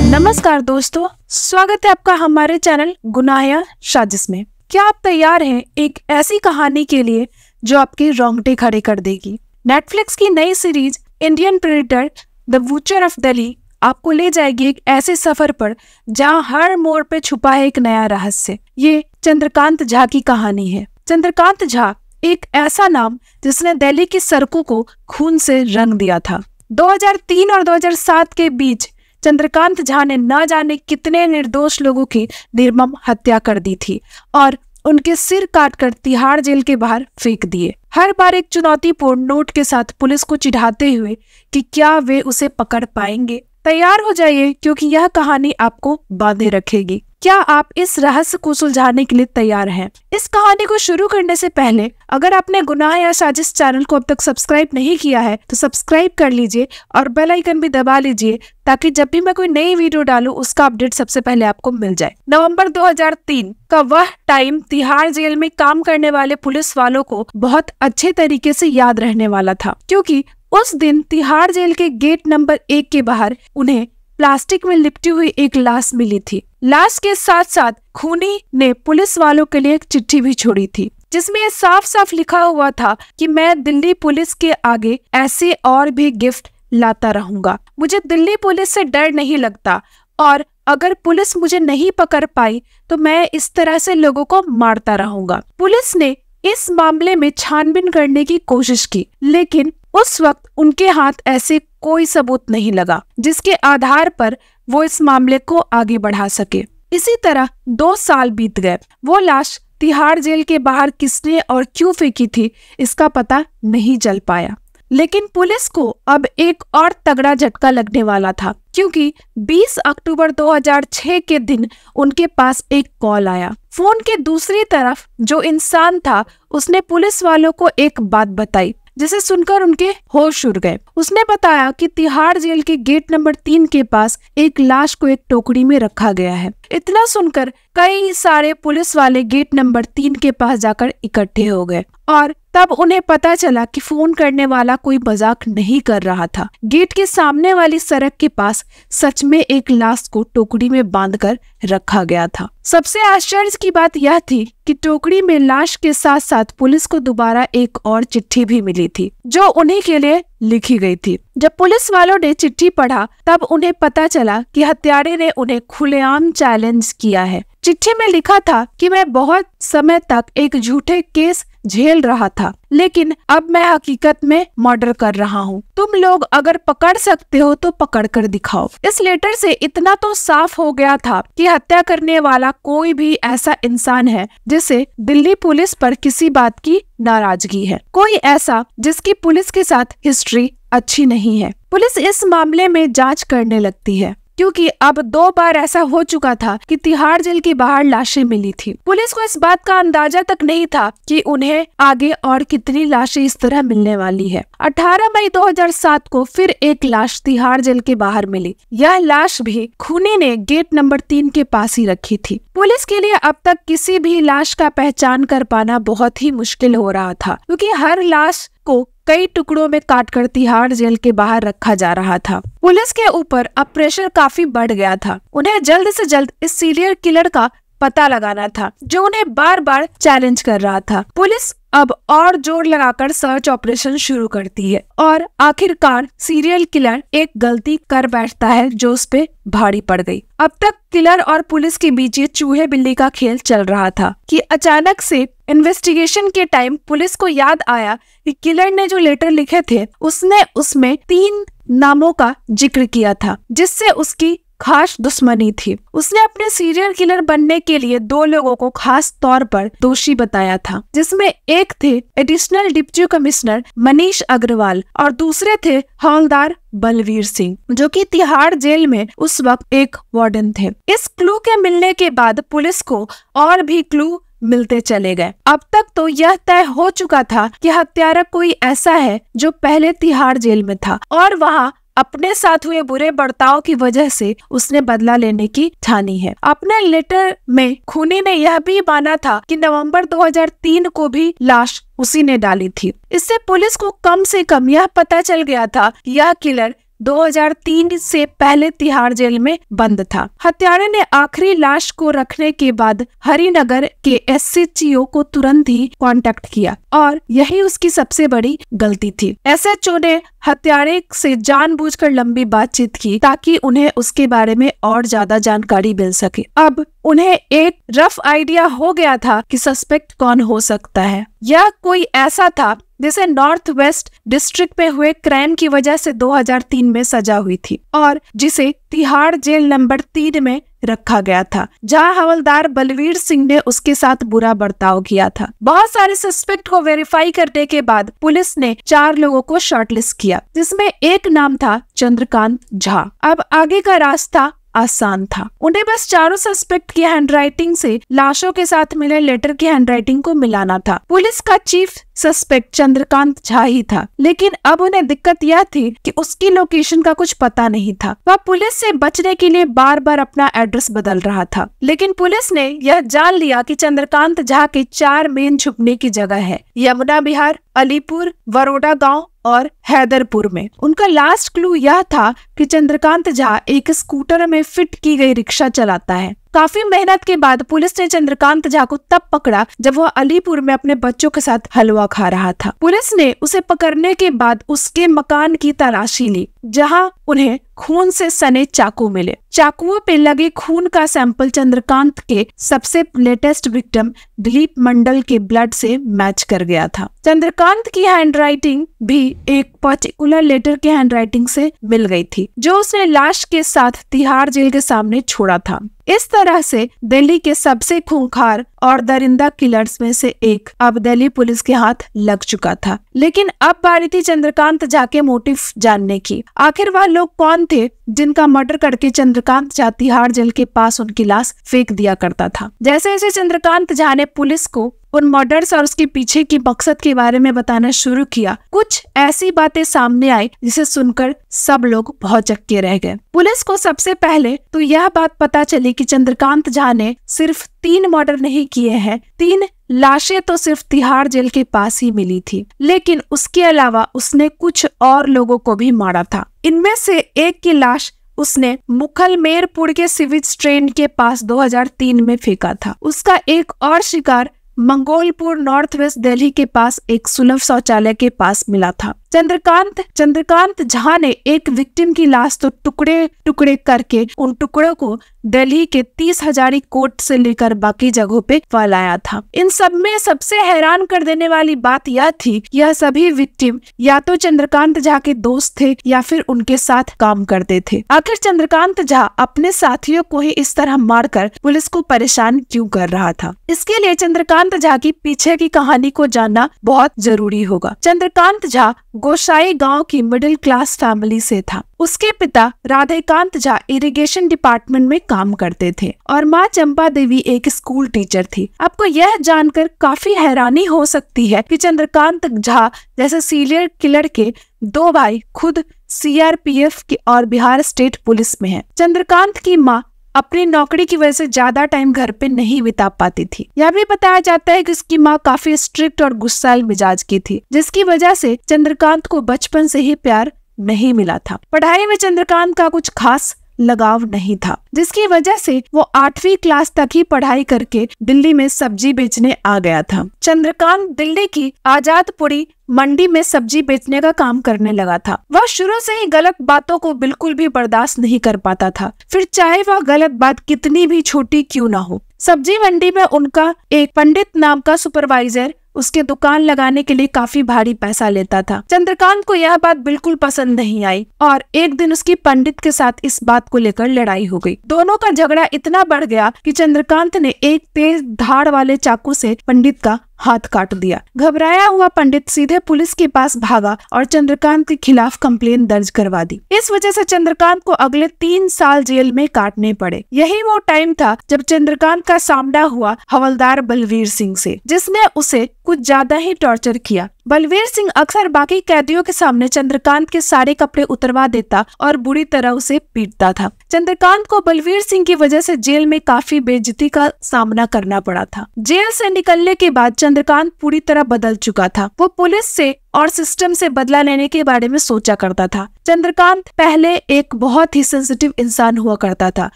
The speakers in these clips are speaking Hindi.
नमस्कार दोस्तों, स्वागत है आपका हमारे चैनल गुनाह या साजिश में। क्या आप तैयार हैं एक ऐसी कहानी के लिए जो आपके रोंगटे खड़े कर देगी? नेटफ्लिक्स की नई series Indian predator the butcher of Delhi आपको ले जाएगी एक ऐसे सफर पर जहां हर मोड़ पे छुपा है एक नया रहस्य। ये चंद्रकांत झा की कहानी है। चंद्रकांत झा एक ऐसा नाम जिसने दिल्ली की सड़कों को खून से रंग दिया था। 2003 और 2007 के बीच चंद्रकांत झा ने न जाने कितने निर्दोष लोगों की निर्मम हत्या कर दी थी और उनके सिर काटकर तिहाड़ जेल के बाहर फेंक दिए। हर बार एक चुनौतीपूर्ण नोट के साथ पुलिस को चिढ़ाते हुए कि क्या वे उसे पकड़ पाएंगे। तैयार हो जाइए क्योंकि यह कहानी आपको बांधे रखेगी। क्या आप इस रहस्य को सुलझाने के लिए तैयार हैं? इस कहानी को शुरू करने से पहले अगर आपने गुनाह या साजिश चैनल को अब तक सब्सक्राइब नहीं किया है तो सब्सक्राइब कर लीजिए और बेल आइकन भी दबा लीजिए ताकि जब भी मैं कोई नई वीडियो डालूं उसका अपडेट सबसे पहले आपको मिल जाए। नवंबर 2003 का वह टाइम तिहाड़ जेल में काम करने वाले पुलिस वालों को बहुत अच्छे तरीके से याद रहने वाला था, क्योंकि उस दिन तिहाड़ जेल के गेट नंबर 1 के बाहर उन्हें प्लास्टिक में लिपटी हुई एक लाश मिली थी। लाश के साथ साथ खूनी ने पुलिस वालों के लिए एक चिट्ठी भी छोड़ी थी जिसमें ये साफ साफ लिखा हुआ था कि मैं दिल्ली पुलिस के आगे ऐसे और भी गिफ्ट लाता रहूंगा। मुझे दिल्ली पुलिस से डर नहीं लगता और अगर पुलिस मुझे नहीं पकड़ पाई तो मैं इस तरह से लोगों को मारता रहूंगा। पुलिस ने इस मामले में छानबीन करने की कोशिश की, लेकिन उस वक्त उनके हाथ ऐसे कोई सबूत नहीं लगा जिसके आधार पर वो इस मामले को आगे बढ़ा सके। इसी तरह 2 साल बीत गए। वो लाश तिहाड़ जेल के बाहर किसने और क्यों फेंकी थी इसका पता नहीं चल पाया, लेकिन पुलिस को अब एक और तगड़ा झटका लगने वाला था, क्योंकि 20 अक्टूबर 2006 के दिन उनके पास एक कॉल आया। फोन के दूसरी तरफ जो इंसान था उसने पुलिस वालों को एक बात बताई जिसे सुनकर उनके होश उड़ गए। उसने बताया कि तिहाड़ जेल के गेट नंबर 3 के पास एक लाश को एक टोकरी में रखा गया है। इतना सुनकर कई सारे पुलिस वाले गेट नंबर 3 के पास जाकर इकट्ठे हो गए और तब उन्हें पता चला कि फोन करने वाला कोई मजाक नहीं कर रहा था। गेट के सामने वाली सड़क के पास सच में एक लाश को टोकरी में बांधकर रखा गया था। सबसे आश्चर्य की बात यह थी कि टोकरी में लाश के साथ साथ पुलिस को दोबारा एक और चिट्ठी भी मिली थी जो उन्हीं के लिए लिखी गई थी। जब पुलिस वालों ने चिट्ठी पढ़ा तब उन्हें पता चला कि हत्यारे ने उन्हें खुलेआम चैलेंज किया है। चिट्ठी में लिखा था कि मैं बहुत समय तक एक झूठे केस झेल रहा था, लेकिन अब मैं हकीकत में मर्डर कर रहा हूँ। तुम लोग अगर पकड़ सकते हो तो पकड़ कर दिखाओ। इस लेटर से इतना तो साफ हो गया था कि हत्या करने वाला कोई भी ऐसा इंसान है जिसे दिल्ली पुलिस पर किसी बात की नाराजगी है, कोई ऐसा जिसकी पुलिस के साथ हिस्ट्री अच्छी नहीं है। पुलिस इस मामले में जांच करने लगती है, क्योंकि अब 2 बार ऐसा हो चुका था कि तिहाड़ जेल के बाहर लाशें मिली थी। पुलिस को इस बात का अंदाजा तक नहीं था कि उन्हें आगे और कितनी लाशें इस तरह मिलने वाली है। 18 मई 2007 को फिर एक लाश तिहाड़ जेल के बाहर मिली। यह लाश भी खूनी ने गेट नंबर 3 के पास ही रखी थी। पुलिस के लिए अब तक किसी भी लाश का पहचान कर पाना बहुत ही मुश्किल हो रहा था, क्योंकि हर लाश को कई टुकड़ों में काटकर तिहाड़ जेल के बाहर रखा जा रहा था। पुलिस के ऊपर अब प्रेशर काफी बढ़ गया था। उन्हें जल्द से जल्द इस सीरियल किलर का पता लगाना था जो उन्हें बार बार चैलेंज कर रहा था। पुलिस अब और जोर लगाकर सर्च ऑपरेशन शुरू करती है और आखिरकार सीरियल किलर एक गलती कर बैठता है जो उस पे भारी पड़ गई। अब तक किलर और पुलिस के बीच ये चूहे बिल्ली का खेल चल रहा था कि अचानक से इन्वेस्टिगेशन के टाइम पुलिस को याद आया कि किलर ने जो लेटर लिखे थे उसने उसमें 3 नामों का जिक्र किया था जिससे उसकी खास दुश्मनी थी। उसने अपने सीरियल किलर बनने के लिए 2 लोगों को खास तौर पर दोषी बताया था, जिसमें एक थे additional deputy commissioner Manish Agarwal और दूसरे थे हवलदार बलवीर सिंह, जो कि तिहाड़ जेल में उस वक्त एक वार्डन थे। इस क्लू के मिलने के बाद पुलिस को और भी क्लू मिलते चले गए। अब तक तो यह तय हो चुका था कि हत्यारा कोई ऐसा है जो पहले तिहाड़ जेल में था और वहाँ अपने साथ हुए बुरे बर्ताव की वजह से उसने बदला लेने की ठानी है। अपने लेटर में खूनी ने यह भी माना था कि नवंबर 2003 को भी लाश उसी ने डाली थी। इससे पुलिस को कम से कम यह पता चल गया था कि यह किलर 2003 से पहले तिहाड़ जेल में बंद था। हत्यारे ने आखिरी लाश को रखने के बाद हरिनगर के SHO को तुरंत ही कांटेक्ट किया और यही उसकी सबसे बड़ी गलती थी। SHO ने हत्यारे से जानबूझकर लंबी बातचीत की ताकि उन्हें उसके बारे में और ज्यादा जानकारी मिल सके। अब उन्हें एक रफ आइडिया हो गया था कि सस्पेक्ट कौन हो सकता है। यह कोई ऐसा था जिसे नॉर्थ वेस्ट डिस्ट्रिक्ट में हुए क्राइम की वजह से 2003 में सजा हुई थी और जिसे तिहाड़ जेल नंबर 3 में रखा गया था, जहां हवलदार बलवीर सिंह ने उसके साथ बुरा बर्ताव किया था। बहुत सारे सस्पेक्ट को वेरीफाई करने के बाद पुलिस ने 4 लोगों को शॉर्टलिस्ट किया, जिसमें एक नाम था चंद्रकांत झा। अब आगे का रास्ता आसान था। उन्हें बस चारों सस्पेक्ट की हैंडराइटिंग से लाशों के साथ मिले लेटर की हैंडराइटिंग को मिलाना था। पुलिस का चीफ सस्पेक्ट चंद्रकांत झा ही था, लेकिन अब उन्हें दिक्कत यह थी कि उसकी लोकेशन का कुछ पता नहीं था। वह पुलिस से बचने के लिए बार बार अपना एड्रेस बदल रहा था, लेकिन पुलिस ने यह जान लिया कि चंद्रकांत झा के 4 मेन छुपने की जगह है: यमुना विहार, अलीपुर, बरोड़ा गांव और हैदरपुर में। उनका लास्ट क्लू यह था कि चंद्रकांत झा एक स्कूटर में फिट की गई रिक्शा चलाता है। काफी मेहनत के बाद पुलिस ने चंद्रकांत झा को तब पकड़ा जब वह अलीपुर में अपने बच्चों के साथ हलवा खा रहा था। पुलिस ने उसे पकड़ने के बाद उसके मकान की तलाशी ली, जहां उन्हें खून से सने चाकू मिले। चाकुओं पे लगे खून का सैंपल चंद्रकांत के सबसे लेटेस्ट विक्टिम दिलीप मंडल के ब्लड से मैच कर गया था। चंद्रकांत की हैंडराइटिंग भी एक पर्टिकुलर लेटर के हैंडराइटिंग से मिल गई थी, जो उसने लाश के साथ तिहाड़ जेल के सामने छोड़ा था। इस तरह से दिल्ली के सबसे खूंखार और दरिंदा किलर्स में से एक अब दिल्ली पुलिस के हाथ लग चुका था। लेकिन अब बारी थी चंद्रकांत झा के मोटिव जानने की। आखिर वह लोग कौन थे जिनका मर्डर करके चंद्रकांत झा तिहाड़ जेल के पास उनकी लाश फेंक दिया करता था। जैसे जैसे चंद्रकांत झा ने पुलिस को उन मर्डर्स और उसके पीछे की मकसद के बारे में बताना शुरू किया, कुछ ऐसी बातें सामने आई जिसे सुनकर सब लोग बहुत चक्के रह गए। पुलिस को सबसे पहले तो यह बात पता चली कि चंद्रकांत झा ने सिर्फ 3 मर्डर नहीं किए हैं। 3 लाशें तो सिर्फ तिहाड़ जेल के पास ही मिली थी, लेकिन उसके अलावा उसने कुछ और लोगों को भी मारा था। इनमें से एक की लाश उसने मुखलमेरपुर के सिविज ट्रेन के पास 2003 में फेंका था। उसका एक और शिकार मंगोलपुर नॉर्थ वेस्ट दिल्ली के पास एक सुलभ शौचालय के पास मिला था। चंद्रकांत झा ने एक विक्टिम की लाश तो टुकड़े टुकड़े करके उन टुकड़ों को दिल्ली के 30 हजारी कोर्ट से लेकर बाकी जगहों पे फैलाया था। इन सब में सबसे हैरान कर देने वाली बात यह थी, यह सभी विक्टिम या तो चंद्रकांत झा के दोस्त थे या फिर उनके साथ काम करते थे। आखिर चंद्रकांत झा अपने साथियों को ही इस तरह मारकर पुलिस को परेशान क्यों कर रहा था? इसके लिए चंद्रकांत झा की पीछे की कहानी को जानना बहुत जरूरी होगा। चंद्रकांत झा गोसाई गांव की मिडिल क्लास फैमिली से था। उसके पिता राधेकांत झा इरिगेशन डिपार्टमेंट में काम करते थे और माँ चंपा देवी एक स्कूल टीचर थी। आपको यह जानकर काफी हैरानी हो सकती है कि चंद्रकांत झा जैसे सीरियल किलर के 2 भाई खुद CRPF की और बिहार स्टेट पुलिस में हैं। चंद्रकांत की माँ अपनी नौकरी की वजह से ज्यादा टाइम घर पे नहीं बिता पाती थी। यह भी बताया जाता है कि उसकी माँ काफी स्ट्रिक्ट और गुस्सैल मिजाज की थी, जिसकी वजह से चंद्रकांत को बचपन से ही प्यार नहीं मिला था। पढ़ाई में चंद्रकांत का कुछ खास लगाव नहीं था, जिसकी वजह से वो 8वीं क्लास तक ही पढ़ाई करके दिल्ली में सब्जी बेचने आ गया था। चंद्रकांत दिल्ली की आजादपुरी मंडी में सब्जी बेचने का काम करने लगा था। वह शुरू से ही गलत बातों को बिल्कुल भी बर्दाश्त नहीं कर पाता था, फिर चाहे वह गलत बात कितनी भी छोटी क्यों ना हो। सब्जी मंडी में उनका एक पंडित नाम का सुपरवाइजर उसके दुकान लगाने के लिए काफी भारी पैसा लेता था। चंद्रकांत को यह बात बिल्कुल पसंद नहीं आई और एक दिन उसकी पंडित के साथ इस बात को लेकर लड़ाई हो गई। दोनों का झगड़ा इतना बढ़ गया कि चंद्रकांत ने एक तेज धार वाले चाकू से पंडित का हाथ काट दिया। घबराया हुआ पंडित सीधे पुलिस के पास भागा और चंद्रकांत के खिलाफ कंप्लेन दर्ज करवा दी। इस वजह से चंद्रकांत को अगले 3 साल जेल में काटने पड़े। यही वो टाइम था जब चंद्रकांत का सामना हुआ हवलदार बलवीर सिंह से, जिसने उसे कुछ ज्यादा ही टॉर्चर किया। बलवीर सिंह अक्सर बाकी कैदियों के सामने चंद्रकांत के सारे कपड़े उतरवा देता और बुरी तरह उसे पीटता था। चंद्रकांत को बलवीर सिंह की वजह से जेल में काफी बेइज्जती का सामना करना पड़ा था। जेल से निकलने के बाद चंद्रकांत पूरी तरह बदल चुका था। वो पुलिस से और सिस्टम से बदला लेने के बारे में सोचा करता था। चंद्रकांत पहले एक बहुत ही सेंसिटिव इंसान हुआ करता था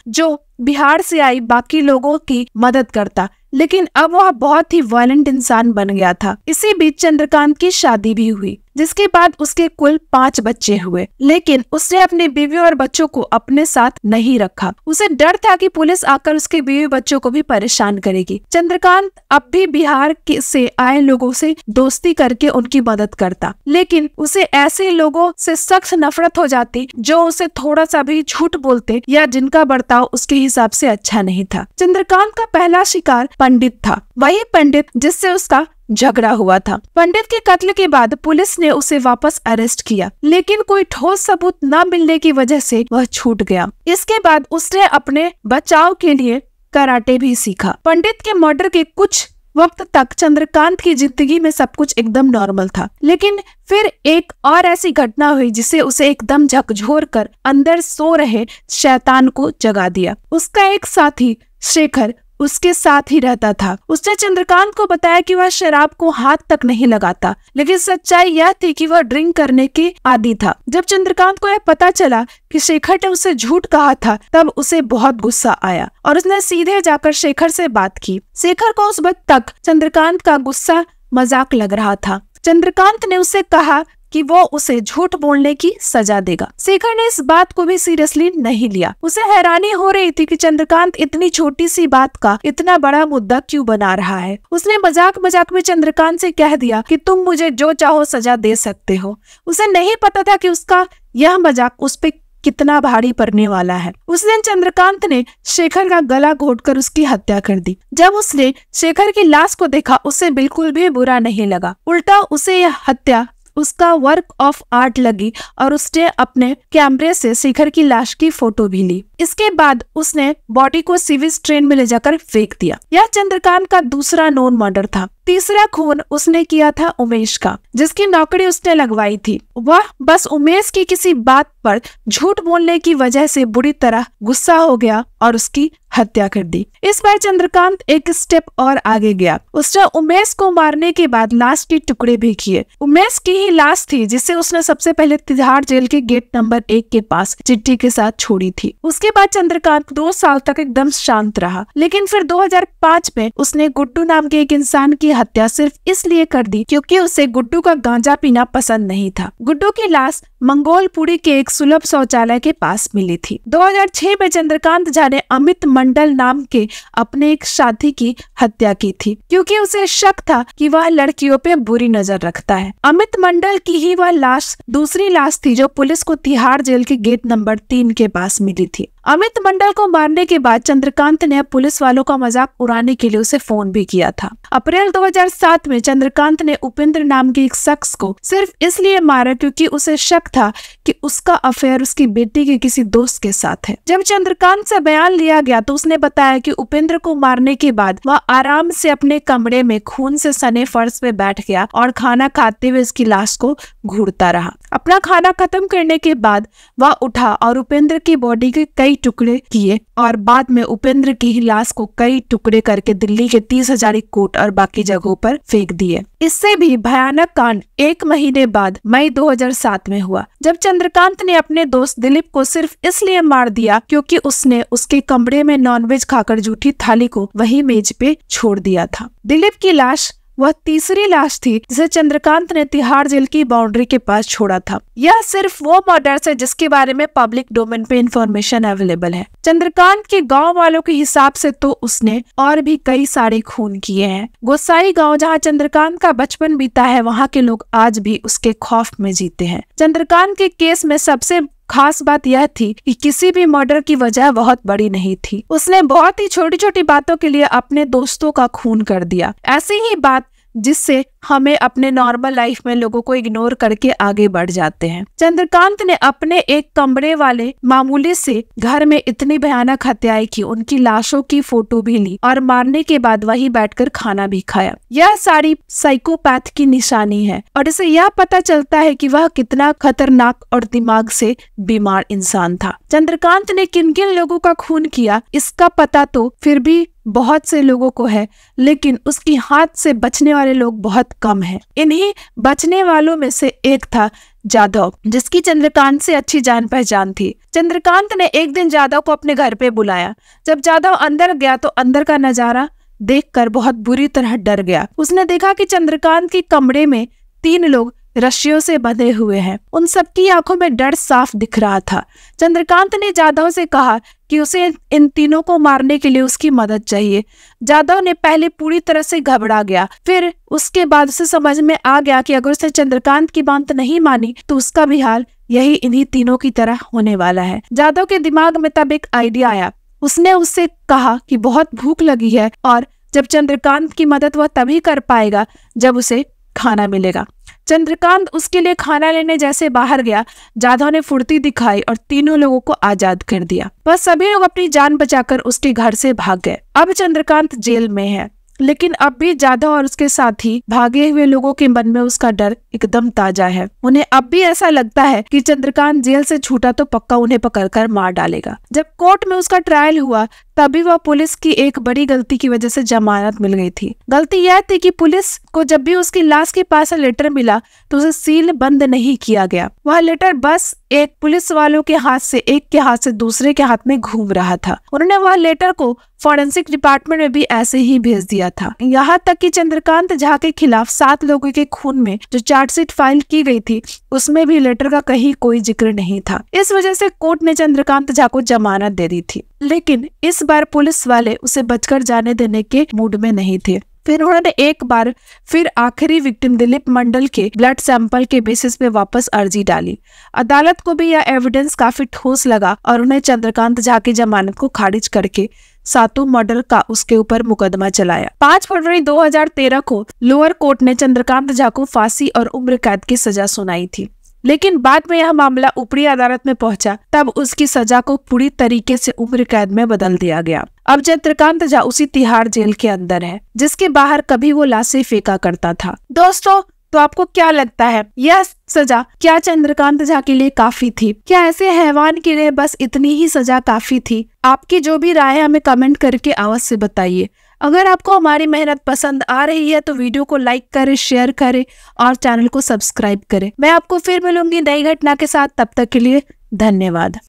जो बिहार से आई बाकी लोगों की मदद करता, लेकिन अब वह बहुत ही वायलेंट इंसान बन गया था। इसी बीच चंद्रकांत की शादी भी हुई, जिसके बाद उसके कुल 5 बच्चे हुए, लेकिन उसने अपनी बीवी और बच्चों को अपने साथ नहीं रखा। उसे डर था कि पुलिस आकर उसके बीवी बच्चों को भी परेशान करेगी। चंद्रकांत अब भी बिहार से आए लोगों से दोस्ती करके उनकी मदद करता, लेकिन उसे ऐसे लोगों से सख्त नफरत हो जाती जो उसे थोड़ा सा भी झूठ बोलते या जिनका बर्ताव उसके हिसाब से अच्छा नहीं था। चंद्रकांत का पहला शिकार पंडित था, वही पंडित जिससे उसका झगड़ा हुआ था। पंडित के कत्ल के बाद पुलिस ने उसे वापस अरेस्ट किया, लेकिन कोई ठोस सबूत न मिलने की वजह से वह छूट गया। इसके बाद उसने अपने बचाव के लिए कराटे भी सीखा। पंडित के मर्डर के कुछ वक्त तक चंद्रकांत की जिंदगी में सब कुछ एकदम नॉर्मल था, लेकिन फिर एक और ऐसी घटना हुई जिसे उसे एकदम झकझोर कर अंदर सो रहे शैतान को जगा दिया। उसका एक साथी शेखर उसके साथ ही रहता था। उसने चंद्रकांत को बताया कि वह शराब को हाथ तक नहीं लगाता, लेकिन सच्चाई यह थी कि वह ड्रिंक करने के आदी था। जब चंद्रकांत को यह पता चला कि शेखर ने उसे झूठ कहा था, तब उसे बहुत गुस्सा आया और उसने सीधे जाकर शेखर से बात की। शेखर को उस वक्त तक चंद्रकांत का गुस्सा मजाक लग रहा था। चंद्रकांत ने उससे कहा कि वो उसे झूठ बोलने की सजा देगा। शेखर ने इस बात को भी सीरियसली नहीं लिया। उसे हैरानी हो रही थी कि चंद्रकांत इतनी छोटी सी बात का इतना बड़ा मुद्दा क्यों बना रहा है। उसने मजाक मजाक में चंद्रकांत से कह दिया कि तुम मुझे जो चाहो सजा दे सकते हो। उसे नहीं पता था कि उसका यह मजाक उस पे कितना भारी पड़ने वाला है। उस दिन चंद्रकांत ने शेखर का गला घोटकर उसकी हत्या कर दी। जब उसने शेखर की लाश को देखा, उसे बिल्कुल भी बुरा नहीं लगा, उल्टा उसे यह हत्या उसका वर्क ऑफ आर्ट लगी और उसने अपने कैमरे से शेखर की लाश की फोटो भी ली। इसके बाद उसने बॉडी को सीवेज ट्रेन में ले जाकर फेंक दिया। यह चंद्रकांत का दूसरा नोन मर्डर था। तीसरा खून उसने किया था उमेश का, जिसकी नौकरी उसने लगवाई थी। वह बस उमेश की किसी बात पर झूठ बोलने की वजह से बुरी तरह गुस्सा हो गया और उसकी हत्या कर दी। इस बार चंद्रकांत एक स्टेप और आगे गया। उसने उमेश को मारने के बाद लाश के टुकड़े भी किए। उमेश की ही लाश थी जिसे उसने सबसे पहले तिहाड़ जेल के गेट नंबर 1 के पास चिट्ठी के साथ छोड़ी थी। उसके बाद चंद्रकांत 2 साल तक एकदम शांत रहा, लेकिन फिर 2005 में उसने गुड्डू नाम के एक इंसान की हत्या सिर्फ इसलिए कर दी क्योंकि उसे गुड्डू का गांजा पीना पसंद नहीं था। गुड्डू की लाश मंगोलपुरी के एक सुलभ शौचालय के पास मिली थी। 2006 में चंद्रकांत झा ने अमित मंडल नाम के अपने एक साथी की हत्या की थी क्योंकि उसे शक था कि वह लड़कियों पे बुरी नजर रखता है। अमित मंडल की ही वह लाश दूसरी लाश थी जो पुलिस को तिहाड़ जेल के गेट नंबर 3 के पास मिली थी। अमित मंडल को मारने के बाद चंद्रकांत ने पुलिस वालों का मजाक उड़ाने के लिए उसे फोन भी किया था। अप्रैल 2007 में चंद्रकांत ने उपेंद्र नाम के एक शख्स को सिर्फ इसलिए मारा क्योंकि उसे शक था कि उसका अफेयर उसकी बेटी के किसी दोस्त के साथ है। जब चंद्रकांत से बयान लिया गया तो उसने बताया कि उपेंद्र को मारने के बाद वह आराम से अपने कमरे में खून से सने फर्श पे बैठ गया और खाना खाते हुए उसकी लाश को घूरता रहा। अपना खाना खत्म करने के बाद वह उठा और उपेंद्र की बॉडी के कई टुकड़े किए और बाद में उपेंद्र की ही लाश को कई टुकड़े करके दिल्ली के 30 हजारी कोर्ट और बाकी जगहों पर फेंक दिए। इससे भी भयानक कांड 1 महीने बाद मई 2007 में हुआ, जब चंद्रकांत ने अपने दोस्त दिलीप को सिर्फ इसलिए मार दिया क्योंकि उसने उसके कमरे में नॉनवेज खाकर जूठी थाली को वही मेज पे छोड़ दिया था। दिलीप की लाश वह तीसरी लाश थी जिसे चंद्रकांत ने तिहाड़ जेल की बाउंड्री के पास छोड़ा था। यह सिर्फ वो मर्डर्स है जिसके बारे में पब्लिक डोमेन पे इंफॉर्मेशन अवेलेबल है। चंद्रकांत के गांव वालों के हिसाब से तो उसने और भी कई सारे खून किए हैं। गोसाई गांव जहां चंद्रकांत का बचपन बीता है, वहां के लोग आज भी उसके खौफ में जीते हैं। चंद्रकांत के केस में सबसे खास बात यह थी कि किसी भी मर्डर की वजह बहुत बड़ी नहीं थी। उसने बहुत ही छोटी छोटी बातों के लिए अपने दोस्तों का खून कर दिया। ऐसी ही बात जिससे हमें अपने नॉर्मल लाइफ में लोगों को इग्नोर करके आगे बढ़ जाते हैं। चंद्रकांत ने अपने एक कमरे वाले मामूली से घर में इतनी भयानक हत्याएं की, उनकी लाशों की फोटो भी ली और मारने के बाद वहीं बैठकर खाना भी खाया। यह सारी साइकोपैथ की निशानी है और इससे यह पता चलता है कि वह कितना खतरनाक और दिमाग से बीमार इंसान था। चंद्रकांत ने किन किन लोगों का खून किया इसका पता तो फिर भी बहुत से लोगों को है, लेकिन उसकी हाथ से बचने वाले लोग बहुत कम हैं। इन्हीं बचने वालों में से एक था जाधव, जिसकी चंद्रकांत से अच्छी जान पहचान थी। चंद्रकांत ने एक दिन जाधव को अपने घर पे बुलाया। जब जाधव अंदर गया तो अंदर का नजारा देखकर बहुत बुरी तरह डर गया। उसने देखा कि चंद्रकांत के कमरे में 3 लोग रस्सियों से बंधे हुए हैं। उन सबकी आंखों में डर साफ दिख रहा था। चंद्रकांत ने जाधव से कहा कि उसे इन तीनों को मारने के लिए उसकी मदद चाहिए। जाधव ने पहले पूरी तरह से घबरा गया, फिर उसके बाद उसे समझ में आ गया कि अगर उसने चंद्रकांत की बात नहीं मानी तो उसका भी हाल यही इन्हीं तीनों की तरह होने वाला है। जाधव के दिमाग में तब एक आइडिया आया। उसने उससे कहा कि बहुत भूख लगी है और जब चंद्रकांत की मदद वह तभी कर पाएगा जब उसे खाना मिलेगा। चंद्रकांत उसके लिए खाना लेने जैसे बाहर गया, जाधव ने फुर्ती दिखाई और तीनों लोगों को आजाद कर दिया। बस सभी लोग अपनी जान बचाकर उसके घर से भाग गए। अब चंद्रकांत जेल में है, लेकिन अब भी जाधव और उसके साथी भागे हुए लोगों के मन में उसका डर एकदम ताजा है। उन्हें अब भी ऐसा लगता है कि चंद्रकांत जेल से छूटा तो पक्का उन्हें पकड़कर मार डालेगा। जब कोर्ट में उसका ट्रायल हुआ तभी वह पुलिस की एक बड़ी गलती की वजह से जमानत मिल गई थी। गलती यह थी कि पुलिस को जब भी उसकी लाश के पास लेटर मिला तो उसे सील बंद नहीं किया गया। वह लेटर बस एक पुलिस वालों के हाथ से एक के हाथ से दूसरे के हाथ में घूम रहा था। उन्होंने वह लेटर को फॉरेंसिक डिपार्टमेंट में भी ऐसे ही भेज दिया था। यहाँ तक कि चंद्रकांत झा के खिलाफ 7 लोगों के खून में जो चार्जशीट फाइल की गई थी उसमें भी लेटर का कहीं कोई जिक्र नहीं था। इस वजह से कोर्ट ने चंद्रकांत झा को जमानत दे दी थी, लेकिन इस बार पुलिस वाले उसे बचकर जाने देने के मूड में नहीं थे। फिर उन्होंने एक बार फिर आखिरी विक्टिम दिलीप मंडल के ब्लड सैंपल के बेसिस पे वापस अर्जी डाली। अदालत को भी यह एविडेंस काफी ठोस लगा और उन्हें चंद्रकांत झा की जमानत को खारिज करके 7 मर्डर का उसके ऊपर मुकदमा चलाया। 5 फरवरी 2013 को लोअर कोर्ट ने चंद्रकांत झा को फांसी और उम्र कैद की सजा सुनाई थी, लेकिन बाद में यह मामला ऊपरी अदालत में पहुंचा, तब उसकी सजा को पूरी तरीके से उम्र कैद में बदल दिया गया। अब चंद्रकांत झा उसी तिहाड़ जेल के अंदर है, जिसके बाहर कभी वो लाशें फेंका करता था। दोस्तों, तो आपको क्या लगता है, यह सजा क्या चंद्रकांत झा के लिए काफी थी? क्या ऐसे हैवान के लिए बस इतनी ही सजा काफी थी? आपकी जो भी राय है हमें कमेंट करके अवश्य बताइए। अगर आपको हमारी मेहनत पसंद आ रही है तो वीडियो को लाइक करें, शेयर करें और चैनल को सब्सक्राइब करें। मैं आपको फिर मिलूंगी नई घटना के साथ, तब तक के लिए धन्यवाद।